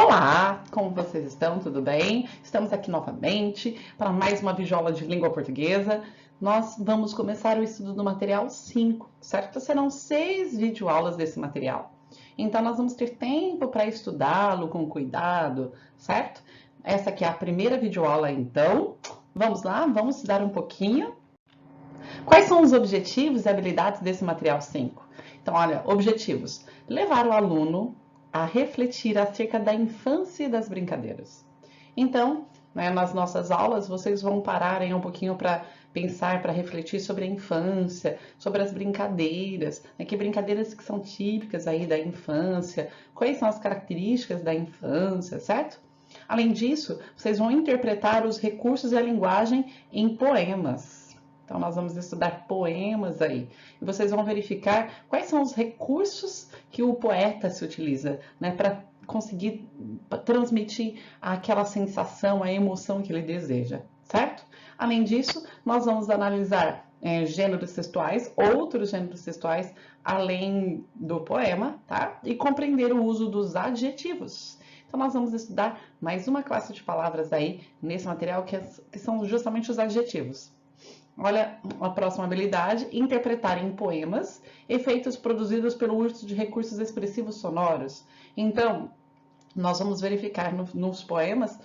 Olá, como vocês estão? Tudo bem? Estamos aqui novamente para mais uma videoaula de língua portuguesa. Nós vamos começar o estudo do material 5, certo? Serão 6 videoaulas desse material. Então, nós vamos ter tempo para estudá-lo com cuidado, certo? Essa aqui é a primeira videoaula, então. Vamos lá, vamos estudar um pouquinho. Quais são os objetivos e habilidades desse material 5? Então, olha, objetivos. Levar o aluno a refletir acerca da infância e das brincadeiras. Então, nas nossas aulas, vocês vão parar aí um pouquinho para pensar, para refletir sobre a infância, sobre as brincadeiras, que brincadeiras que são típicas aí da infância, quais são as características da infância, certo? Além disso, vocês vão interpretar os recursos e a linguagem em poemas. Então, nós vamos estudar poemas aí. E vocês vão verificar quais são os recursos que o poeta se utiliza, para conseguir transmitir aquela sensação, a emoção que ele deseja, certo? Além disso, nós vamos analisar gêneros textuais, outros gêneros textuais, além do poema, tá? E compreender o uso dos adjetivos. Então, nós vamos estudar mais uma classe de palavras aí nesse material, que são justamente os adjetivos. Olha a próxima habilidade, interpretar em poemas efeitos produzidos pelo uso de recursos expressivos sonoros. Então, nós vamos verificar nos poemas,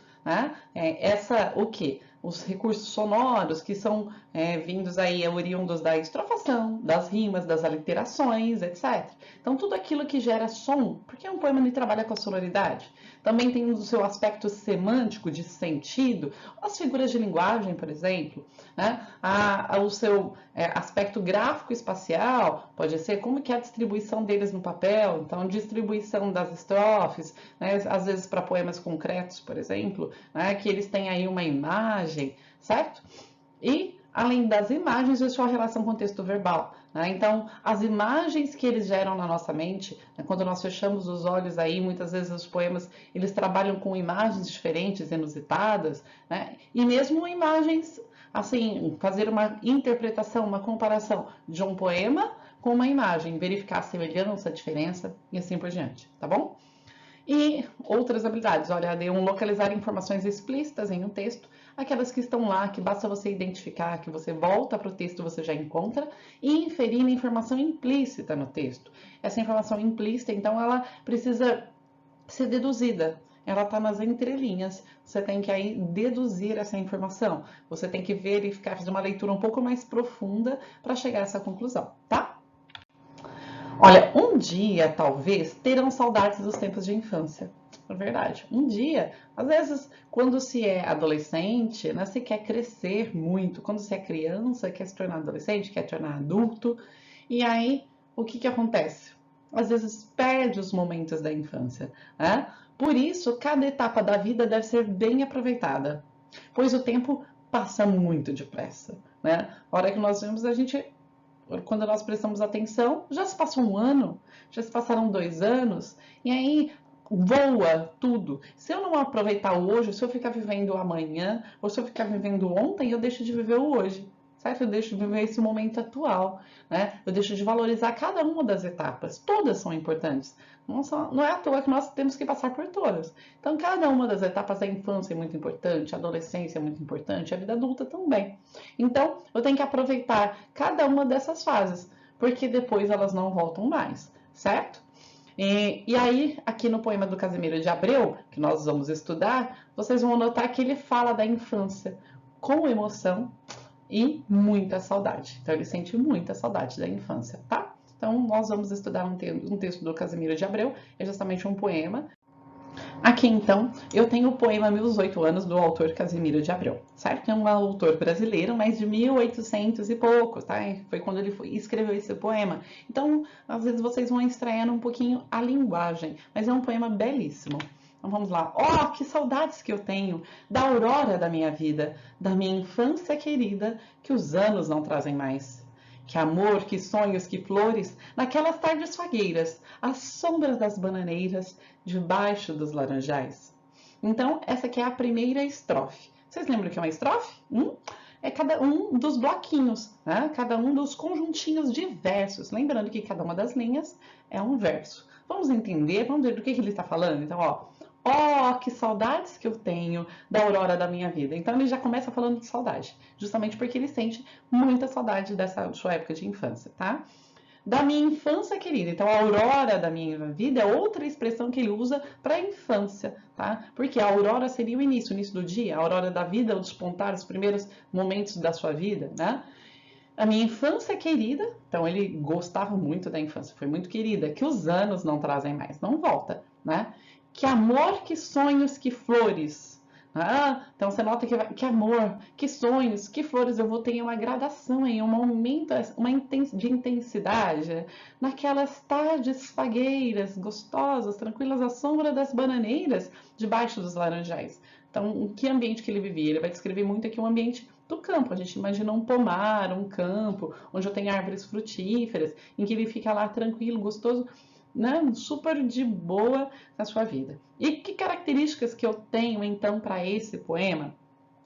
o quê? Os recursos sonoros que são vindos aí, oriundos da estrofação, das rimas, das aliterações, etc. Então, tudo aquilo que gera som, porque um poema trabalha com a sonoridade. Também tem o seu aspecto semântico, de sentido, as figuras de linguagem, por exemplo, o seu aspecto gráfico espacial, pode ser como que é a distribuição deles no papel, então distribuição das estrofes, às vezes para poemas concretos, por exemplo, que eles têm aí uma imagem, certo? E, além das imagens, existe a relação com o texto verbal. Então, as imagens que eles geram na nossa mente, quando nós fechamos os olhos aí, muitas vezes os poemas, eles trabalham com imagens diferentes, inusitadas, e mesmo imagens, assim, fazer uma interpretação, uma comparação de um poema com uma imagem, verificar a semelhança, a diferença e assim por diante, tá bom? E outras habilidades, olha, localizar informações explícitas em um texto, aquelas que estão lá, que basta você identificar, que você volta para o texto, você já encontra, e inferir informação implícita no texto. Essa informação implícita, então, ela precisa ser deduzida. Ela está nas entrelinhas. Você tem que aí deduzir essa informação. Você tem que verificar, fazer uma leitura um pouco mais profunda para chegar a essa conclusão, tá? Olha, um dia, talvez, terão saudades dos tempos de infância. É verdade. Um dia, às vezes, quando se é adolescente, se quer crescer muito. Quando se é criança, quer se tornar adolescente, quer se tornar adulto. E aí, o que acontece? Às vezes, perde os momentos da infância. Por isso, cada etapa da vida deve ser bem aproveitada. Pois o tempo passa muito depressa. A hora que nós vemos, quando nós prestamos atenção, já se passou um ano, já se passaram 2 anos, e aí voa tudo. Se eu não aproveitar o hoje, se eu ficar vivendo o amanhã, ou se eu ficar vivendo ontem, eu deixo de viver o hoje, certo? Eu deixo de viver esse momento atual, Eu deixo de valorizar cada uma das etapas. Todas são importantes. Não é à toa que nós temos que passar por todas. Então, cada uma das etapas da infância é muito importante, a adolescência é muito importante, a vida adulta também. Então, eu tenho que aproveitar cada uma dessas fases, porque depois elas não voltam mais, certo? E aí, aqui no poema do Casimiro de Abreu, que nós vamos estudar, vocês vão notar que ele fala da infância com emoção e muita saudade. Então, ele sente muita saudade da infância, tá? Então, nós vamos estudar um texto do Casimiro de Abreu, é justamente um poema. Aqui, então, eu tenho o poema Meus 8 Anos, do autor Casimiro de Abreu, certo? É um autor brasileiro, mas de 1800 e poucos, tá? Foi quando ele escreveu esse poema. Então, às vezes vocês vão estranhando um pouquinho a linguagem, mas é um poema belíssimo. Então, vamos lá. Oh, que saudades que eu tenho da aurora da minha vida, da minha infância querida, que os anos não trazem mais. Que amor, que sonhos, que flores, naquelas tardes fagueiras, às sombras das bananeiras, debaixo dos laranjais. Então, essa aqui é a primeira estrofe. Vocês lembram o que é uma estrofe? É cada um dos bloquinhos, cada um dos conjuntinhos de versos. Lembrando que cada uma das linhas é um verso. Vamos entender, vamos ver do que ele está falando? Então, ó, Oh, que saudades que eu tenho da aurora da minha vida. Então ele já começa falando de saudade, justamente porque ele sente muita saudade dessa sua época de infância, tá? Da minha infância querida. Então, a aurora da minha vida é outra expressão que ele usa para a infância, tá? Porque a aurora seria o início do dia, a aurora da vida, o despontar, os primeiros momentos da sua vida, né? A minha infância querida, então ele gostava muito da infância, foi muito querida, que os anos não trazem mais, não volta, né? Que amor, que sonhos, que flores. Ah, então você nota que amor, que sonhos, que flores, eu vou ter uma gradação, em um aumento de intensidade naquelas tardes fagueiras, gostosas, tranquilas, à sombra das bananeiras, debaixo dos laranjais. Então, que ambiente que ele vivia? Ele vai descrever muito aqui um ambiente do campo. A gente imagina um pomar, um campo, onde eu tenho árvores frutíferas, em que ele fica lá tranquilo, gostoso, né? Super de boa na sua vida. E que características que eu tenho então para esse poema?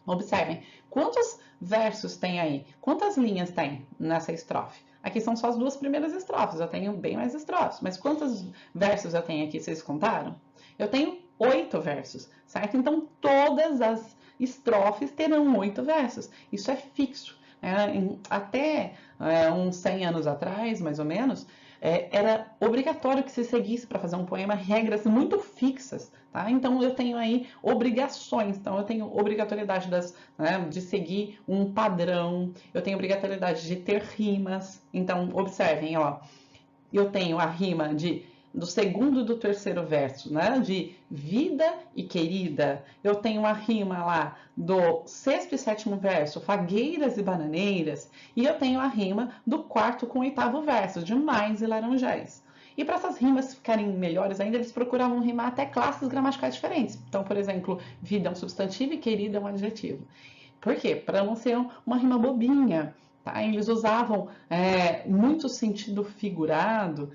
Observem, quantos versos tem aí? Quantas linhas tem nessa estrofe? Aqui são só as duas primeiras estrofes, eu tenho bem mais estrofes, mas quantos versos eu tenho aqui, vocês contaram? Eu tenho 8 versos, certo? Então todas as estrofes terão 8 versos, isso é fixo. Até uns 100 anos atrás, mais ou menos, era obrigatório que se seguisse para fazer um poema regras muito fixas, tá? Então eu tenho aí obrigações, então eu tenho obrigatoriedade de seguir um padrão, eu tenho obrigatoriedade de ter rimas. Então observem, ó, eu tenho a rima do segundo e do terceiro verso, né? De vida e querida. Eu tenho uma rima lá do sexto e sétimo verso, fagueiras e bananeiras. E eu tenho a rima do quarto com o oitavo verso, de mais e laranjais. E para essas rimas ficarem melhores ainda, eles procuravam rimar até classes gramaticais diferentes. Então, por exemplo, vida é um substantivo e querida é um adjetivo. Por quê? Para não ser uma rima bobinha. Tá? Eles usavam muito sentido figurado,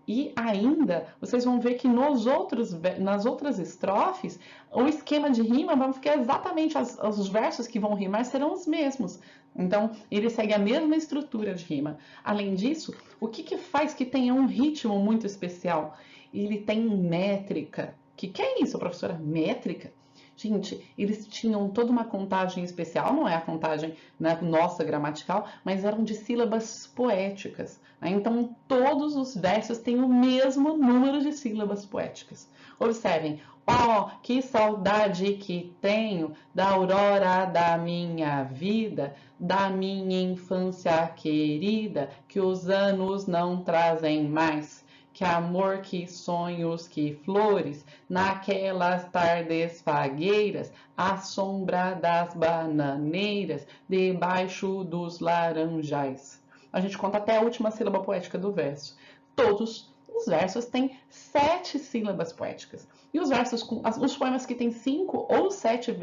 e ainda, vocês vão ver que nas outras estrofes, o esquema de rima vai ficar exatamente, os versos que vão rimar serão os mesmos. Então, ele segue a mesma estrutura de rima. Além disso, o que faz que tenha um ritmo muito especial? Ele tem métrica. Que é isso, professora? Métrica? Gente, eles tinham toda uma contagem especial, não é a contagem, né, nossa gramatical, mas eram de sílabas poéticas. Né? Então, todos os versos têm o mesmo número de sílabas poéticas. Observem, oh, que saudade que tenho da aurora da minha vida, da minha infância querida, que os anos não trazem mais. Que amor, que sonhos, que flores, naquelas tardes fagueiras, à sombra das bananeiras, debaixo dos laranjais. A gente conta até a última sílaba poética do verso. Todos os versos têm 7 sílabas poéticas. E os poemas que têm 5 ou 7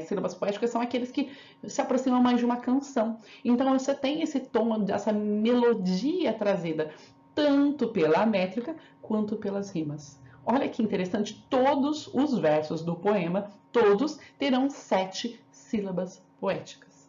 sílabas poéticas são aqueles que se aproximam mais de uma canção. Então você tem esse tom, essa melodia trazida tanto pela métrica quanto pelas rimas. Olha que interessante, todos os versos do poema, todos terão 7 sílabas poéticas.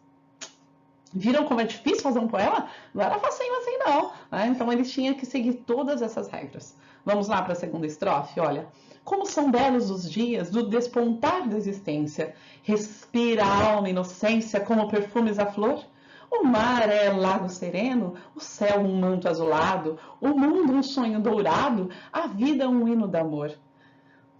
Viram como é difícil fazer um poema? Não era facinho assim não. Né? Então eles tinham que seguir todas essas regras. Vamos lá para a segunda estrofe, olha. Como são belos os dias do despontar da existência. Respira a alma inocência como perfumes à flor. O mar é lago sereno, o céu um manto azulado, o mundo um sonho dourado, a vida um hino de amor.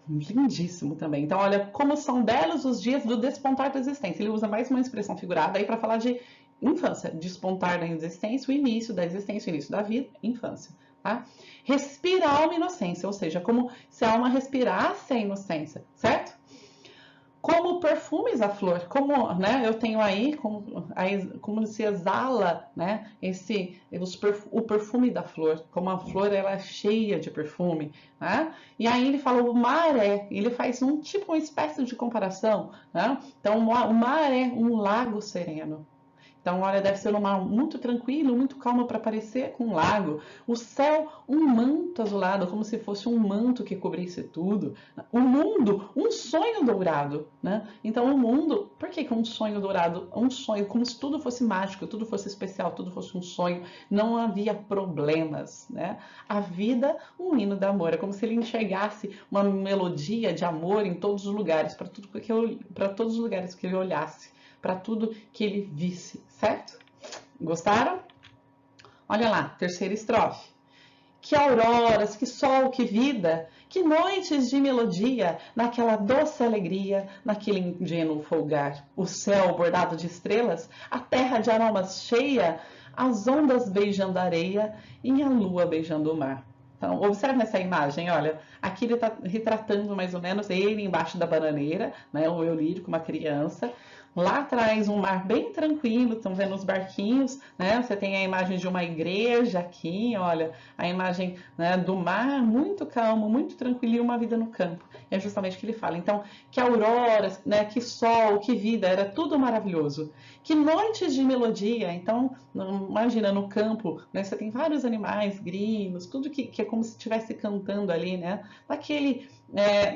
Lindíssimo também. Então, olha como são belos os dias do despontar da existência. Ele usa mais uma expressão figurada aí para falar de infância, despontar da existência, o início da existência, o início da vida, infância. Tá? Respira a alma inocência, ou seja, como se a alma respirasse a inocência, certo? Como perfumes a flor, como, né, eu tenho aí como se exala, né, o perfume da flor, como a flor ela é cheia de perfume, né? E aí ele fala o mar ele faz uma espécie de comparação, né? Então o mar é um lago sereno. Então, olha, deve ser um mar muito tranquilo, muito calmo para parecer com um lago. O céu, um manto azulado, como se fosse um manto que cobrisse tudo. O mundo, um sonho dourado, né? Então, o mundo, por que um sonho dourado? Um sonho, como se tudo fosse mágico, tudo fosse especial, tudo fosse um sonho. Não havia problemas, né? A vida, um hino de amor. É como se ele enxergasse uma melodia de amor em todos os lugares, para todos os lugares que ele olhasse, para tudo que ele visse, certo? Gostaram? Olha lá, terceira estrofe. Que auroras, que sol, que vida, que noites de melodia, naquela doce alegria, naquele ingênuo folgar. O céu bordado de estrelas, a terra de aromas cheia, as ondas beijando a areia e a lua beijando o mar. Então, observe essa imagem, olha, aqui ele está retratando mais ou menos ele embaixo da bananeira, né, o eu lírico, uma criança. Lá atrás, um mar bem tranquilo, estão vendo os barquinhos, né? Você tem a imagem de uma igreja aqui, olha, a imagem, né, do mar muito calmo, muito tranquilo e uma vida no campo. É justamente o que ele fala. Então, que auroras, né, que sol, que vida, era tudo maravilhoso. Que noites de melodia, então, imagina no campo, né, você tem vários animais, grilos, tudo que é como se estivesse cantando ali, né?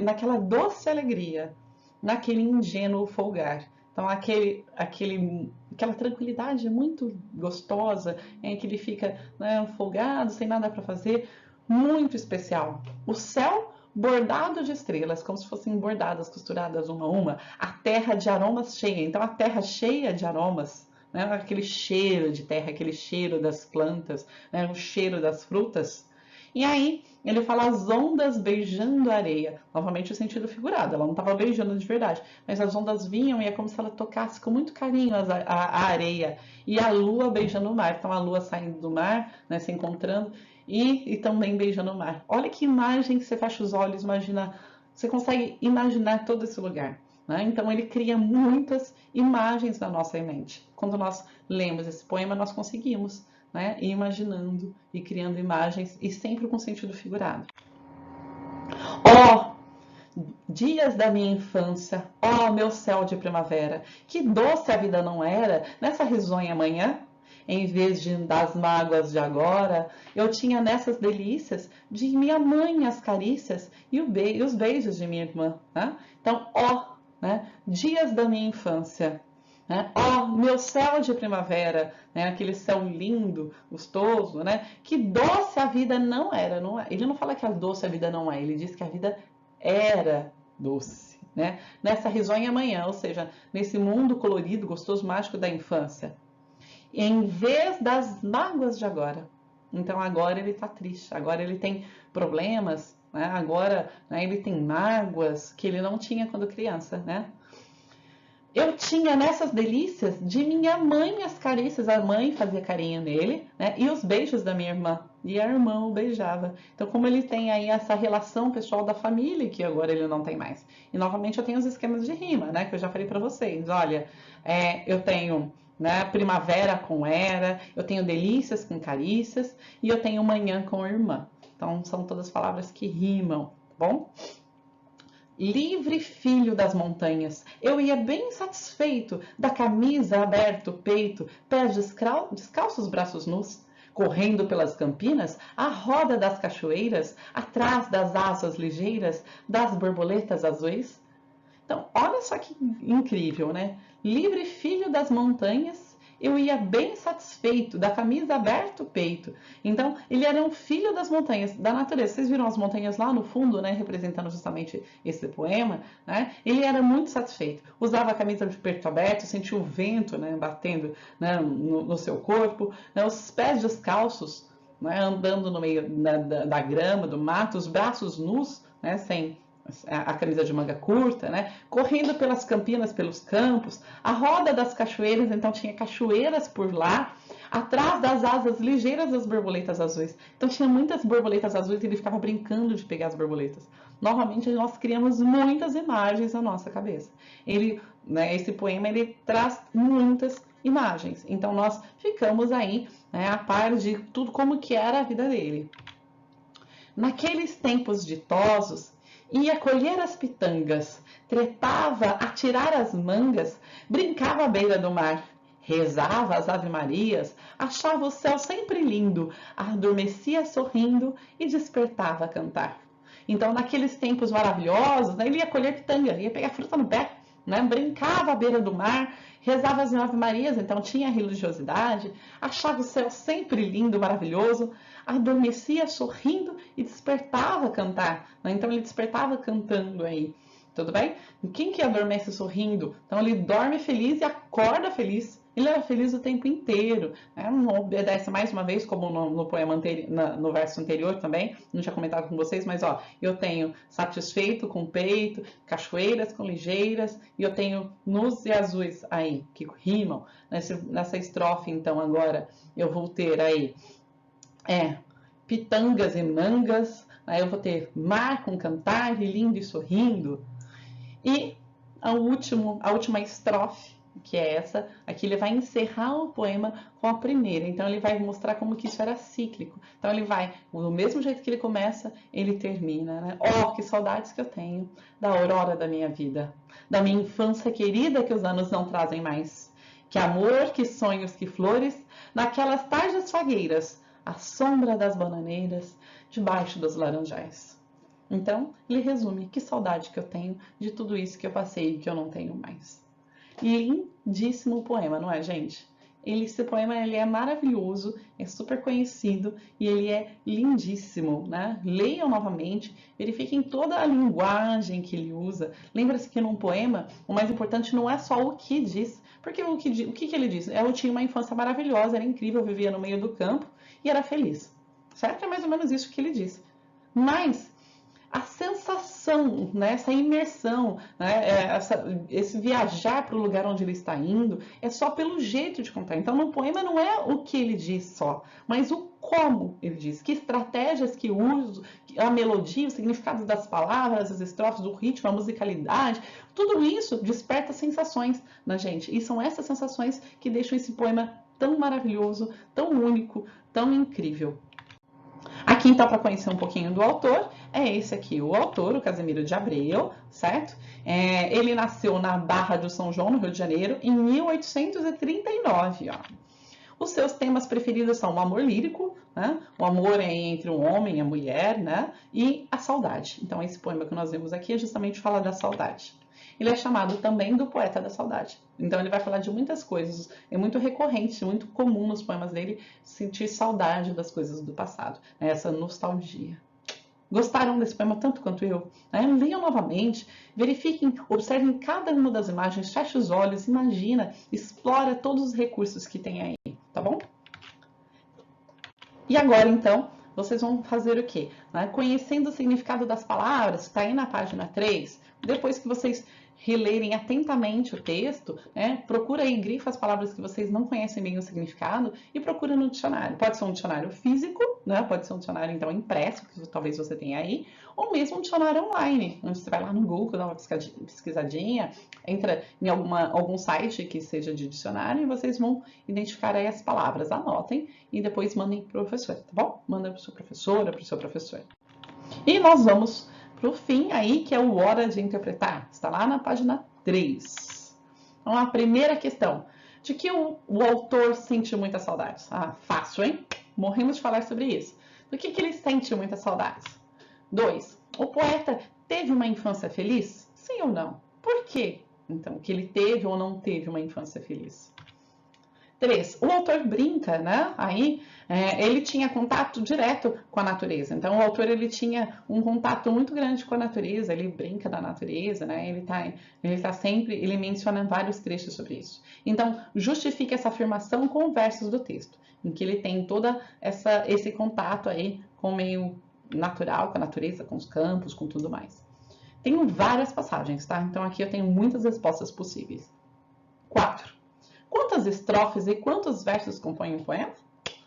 Naquela doce alegria, naquele ingênuo folgar. Então, aquela tranquilidade muito gostosa, em que ele fica, né, folgado, sem nada para fazer, muito especial. O céu bordado de estrelas, como se fossem bordadas, costuradas uma a uma. A terra de aromas cheia. Então, a terra cheia de aromas, né, aquele cheiro de terra, aquele cheiro das plantas, né, o cheiro das frutas. E aí, ele fala as ondas beijando a areia. Novamente o sentido figurado, ela não estava beijando de verdade, mas as ondas vinham e é como se ela tocasse com muito carinho a areia. E a lua beijando o mar. Então a lua saindo do mar, né, se encontrando e também beijando o mar. Olha que imagem, que você fecha os olhos, imagina, você consegue imaginar todo esse lugar. Né? Então ele cria muitas imagens na nossa mente. Quando nós lemos esse poema, nós conseguimos, né, imaginando e criando imagens, e sempre com sentido figurado. Ó, dias da minha infância, ó meu céu de primavera, que doce a vida não era nessa risonha manhã? Em vez das mágoas de agora, eu tinha nessas delícias de minha mãe as carícias e os beijos de minha irmã. Né? Então, ó, né, dias da minha infância. Né? Oh, meu céu de primavera, né? Aquele céu lindo, gostoso, né? Que doce a vida não era, não é? Ele não fala que a doce a vida não é, ele diz que a vida era doce, né? Nessa risonha manhã, ou seja, nesse mundo colorido, gostoso, mágico da infância. Em vez das mágoas de agora. Então agora ele está triste, agora ele tem problemas, né? Agora, né, ele tem mágoas que ele não tinha quando criança, né? Eu tinha nessas delícias de minha mãe as carícias, a mãe fazia carinho nele, né? E os beijos da minha irmã, e a irmã o beijava. Então, como ele tem aí essa relação pessoal da família, que agora ele não tem mais. E novamente eu tenho os esquemas de rima, né? Que eu já falei para vocês. Olha, eu tenho, né, primavera com era, eu tenho delícias com carícias, e eu tenho manhã com irmã. Então, são todas palavras que rimam, tá bom? Livre filho das montanhas, eu ia bem satisfeito, da camisa aberta o peito, pés descalços, braços nus, correndo pelas campinas, à roda das cachoeiras, atrás das asas ligeiras, das borboletas azuis. Então, olha só que incrível, né? Livre filho das montanhas, eu ia bem satisfeito, da camisa aberta o peito. Então, ele era um filho das montanhas, da natureza. Vocês viram as montanhas lá no fundo, né? Representando justamente esse poema, né? Ele era muito satisfeito. Usava a camisa de peito aberto, sentia o vento, né, batendo, né, no seu corpo, né? Os pés descalços, né, andando no meio da grama, do mato, os braços nus, né, sem a camisa de manga curta, né? Correndo pelas campinas, pelos campos, a roda das cachoeiras, então tinha cachoeiras por lá, atrás das asas ligeiras das borboletas azuis. Então tinha muitas borboletas azuis e ele ficava brincando de pegar as borboletas. Novamente, nós criamos muitas imagens na nossa cabeça. Ele, né, esse poema ele traz muitas imagens. Então nós ficamos aí, né, a par de tudo como que era a vida dele. Naqueles tempos ditosos, ia colher as pitangas, trepava a tirar as mangas, brincava à beira do mar. rezava as ave-marias, achava o céu sempre lindo, adormecia sorrindo e despertava a cantar. Então, naqueles tempos maravilhosos, né, ele ia colher pitanga, ia pegar fruta no pé, né, brincava à beira do mar, rezava as ave-marias, então tinha religiosidade, achava o céu sempre lindo, maravilhoso, adormecia sorrindo e despertava a cantar. Né? Então, ele despertava cantando aí. Tudo bem? Quem que adormece sorrindo? Então ele dorme feliz e acorda feliz. Ele era feliz o tempo inteiro. Né? Não obedece mais uma vez, como no poema no verso anterior também. Não tinha comentado com vocês, mas ó, eu tenho satisfeito com o peito, cachoeiras com ligeiras, e eu tenho nus e azuis aí, que rimam. Nessa estrofe, então, agora eu vou ter aí pitangas e mangas. Aí eu vou ter mar com cantar, e lindo e sorrindo. E a última estrofe, que é essa, aqui ele vai encerrar o poema com a primeira. Então ele vai mostrar como que isso era cíclico. Então ele vai, do mesmo jeito que ele começa, ele termina, né? Oh, que saudades que eu tenho da aurora da minha vida, da minha infância querida que os anos não trazem mais. Que amor, que sonhos, que flores, naquelas tardes fagueiras, à sombra das bananeiras, debaixo dos laranjais. Então, ele resume que saudade que eu tenho de tudo isso que eu passei e que eu não tenho mais. Lindíssimo poema, não é, gente? Esse poema ele é maravilhoso, é super conhecido e ele é lindíssimo, né? Leiam novamente, verifiquem toda a linguagem que ele usa. Lembra-se que num poema, o mais importante não é só o que diz, porque o que ele diz? Eu tinha uma infância maravilhosa, era incrível, vivia no meio do campo e era feliz. Certo? É mais ou menos isso que ele diz. Mas a sensação, né, essa imersão, né, esse viajar para o lugar onde ele está indo, é só pelo jeito de contar. Então, no poema não é o que ele diz só, mas o como ele diz, que estratégias que usa, a melodia, o significado das palavras, as estrofes, o ritmo, a musicalidade, tudo isso desperta sensações na gente. E são essas sensações que deixam esse poema tão maravilhoso, tão único, tão incrível. Aqui, então, para conhecer um pouquinho do autor, é esse aqui, o autor, o Casimiro de Abreu, certo? Ele nasceu na Barra do São João, no Rio de Janeiro, em 1839, ó. Os seus temas preferidos são o amor lírico, né? O amor é entre um homem e a mulher, né? E a saudade. Então, esse poema que nós vemos aqui é justamente fala da saudade. Ele é chamado também do poeta da saudade. Então ele vai falar de muitas coisas. É muito recorrente, muito comum nos poemas dele sentir saudade das coisas do passado. Né? Essa nostalgia. Gostaram desse poema tanto quanto eu? Leiam novamente, verifiquem, observem cada uma das imagens, feche os olhos, imagina, explora todos os recursos que tem aí, tá bom? E agora, então, vocês vão fazer o quê? Conhecendo o significado das palavras, está aí na página 3, depois que vocês relerem atentamente o texto, procura aí, grifa as palavras que vocês não conhecem bem o significado e procura no dicionário. Pode ser um dicionário físico, pode ser um dicionário então impresso, que talvez você tenha aí, ou mesmo um dicionário online, onde você vai lá no Google, dá uma pesquisadinha, entra em algum site que seja de dicionário e vocês vão identificar aí as palavras. Anotem e depois mandem para o professor, tá bom? Manda para a sua professora, para o seu professor. E nós vamos para o fim aí, que é o Hora de Interpretar. Está lá na página 3. Então, a primeira questão. De que o autor sente muitas saudades? Fácil, hein? Morremos de falar sobre isso. Do que ele sente muitas saudades? 2. O poeta teve uma infância feliz? Sim ou não? Por quê? Então, que ele teve ou não teve uma infância feliz? 3. O autor brinca, né? Aí ele tinha contato direto com a natureza. Então, o autor ele tinha um contato muito grande com a natureza. Ele brinca da natureza, né? Ele tá sempre, ele menciona vários trechos sobre isso. Então, justifique essa afirmação com versos do texto, em que ele tem toda esse contato aí com o meio natural, com a natureza, com os campos, com tudo mais. Tenho várias passagens, tá? Então, aqui eu tenho muitas respostas possíveis. 4. Quantas estrofes e quantos versos compõem um poema?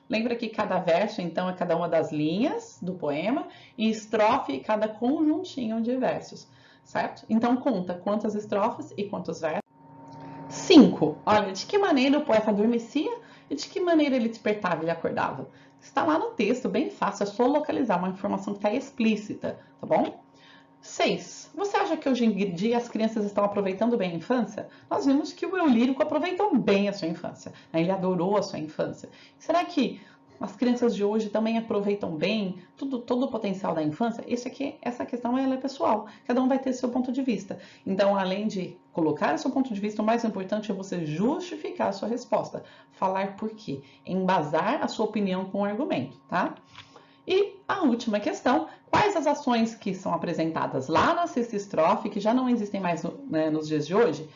Lembra que cada verso, então, é cada uma das linhas do poema e estrofe cada conjuntinho de versos, certo? Então, conta quantas estrofes e quantos versos. 5. Olha, de que maneira o poeta adormecia e de que maneira ele despertava e acordava? Está lá no texto, bem fácil, é só localizar uma informação que está explícita, tá bom? 6. Você acha que hoje em dia as crianças estão aproveitando bem a infância? Nós vimos que o eu lírico aproveitou bem a sua infância, né? Ele adorou a sua infância. Será que as crianças de hoje também aproveitam bem todo o potencial da infância? Essa questão ela é pessoal, cada um vai ter seu ponto de vista. Então, além de colocar o seu ponto de vista, o mais importante é você justificar a sua resposta, falar por quê, embasar a sua opinião com argumento, tá? E a última questão, quais as ações que são apresentadas lá na sexta estrofe, que já não existem mais nos dias de hoje?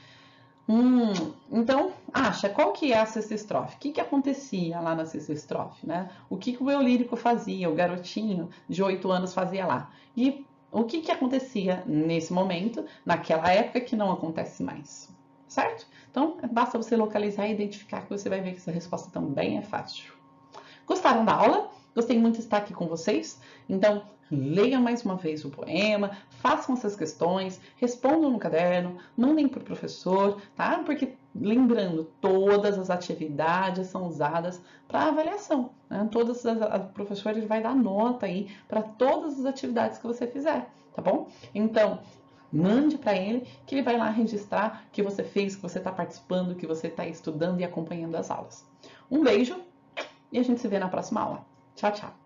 Então, acha, qual que é a sexta estrofe? O que acontecia lá na sexta estrofe, né? O que o eu lírico fazia, o garotinho de 8 anos fazia lá? E o que acontecia nesse momento, naquela época, que não acontece mais, certo? Então, basta você localizar e identificar que você vai ver que essa resposta também é fácil. Gostaram da aula? Gostei muito de estar aqui com vocês. Então, leiam mais uma vez o poema, façam essas questões, respondam no caderno, mandem para o professor, tá? Porque, lembrando, todas as atividades são usadas para avaliação, né? O professor ele vai dar nota aí para todas as atividades que você fizer, tá bom? Então, mande para ele que ele vai lá registrar que você fez, que você está participando, que você está estudando e acompanhando as aulas. Um beijo! E a gente se vê na próxima aula. Tchau, tchau!